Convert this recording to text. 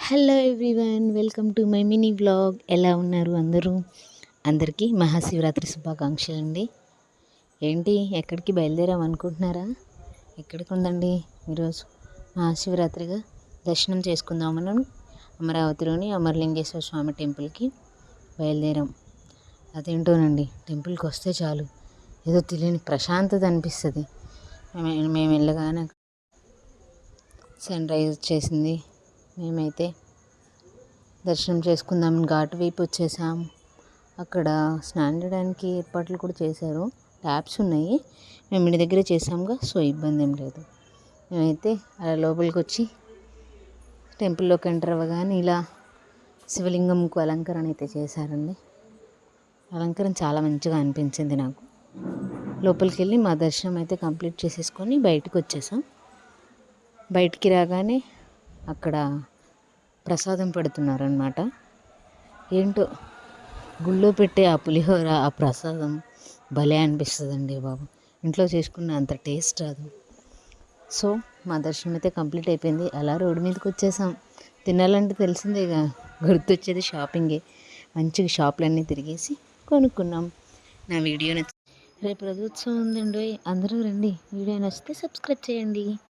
Hello everyone, welcome to my mini vlog. ఎలా ఉన్నారు అందరూ? అందరికీ మహాశివరాత్రి శుభాకాంక్షలు అండి. ఏంటి ఎక్కడికి బయలుదేరాం అనుకుంటున్నారా? ఎక్కడికి ఉందండి, ఈరోజు మహాశివరాత్రిగా దర్శనం చేసుకుందామని అమరావతిలోని అమరలింగేశ్వర స్వామి టెంపుల్కి బయలుదేరాం. అదేంటోనండి, టెంపుల్కి వస్తే చాలు ఏదో తెలియని ప్రశాంతత అనిపిస్తుంది. మేము వెళ్ళగానే సన్ రైజ్ వచ్చేసింది. మేమైతే దర్శనం చేసుకుందామని ఘాటు వైపు వచ్చేసాం. అక్కడ స్నానం చేయడానికి ఏర్పాట్లు కూడా చేశారు, ట్యాప్స్ ఉన్నాయి. మేము ఇంటి దగ్గరే చేసాముగా, సో ఇబ్బంది ఏం లేదు. మేమైతే అలా లోపలికి వచ్చి టెంపుల్లోకి ఎంటర్ అవ్వగానే ఇలా శివలింగంకు అలంకరణ అయితే చేశారండి. అలంకరణ చాలా మంచిగా అనిపించింది నాకు. లోపలికి వెళ్ళి మా దర్శనం అయితే కంప్లీట్ చేసేసుకొని బయటకు వచ్చేసాం. బయటికి రాగానే అక్కడ ప్రసాదం పెడుతున్నారనమాట. ఏంటో గుళ్ళో పెట్టే ఆ పులిహోర, ఆ ప్రసాదం భలే అనిపిస్తుందండి బాబు. ఇంట్లో చేసుకున్న అంత టేస్ట్ రాదు. సో మా దర్శనం అయితే కంప్లీట్ అయిపోయింది. అలా రోడ్డు మీదకి వచ్చేసాం. తినాలంటే తెలిసిందేగా, గుర్తొచ్చేది షాపింగే. మంచిగా షాపులన్నీ తిరిగేసి కొనుక్కున్నాం. నా వీడియో రేపు రథోత్సవం ఉందండి, అందరూ రండి. వీడియో నచ్చితే సబ్స్క్రైబ్ చేయండి.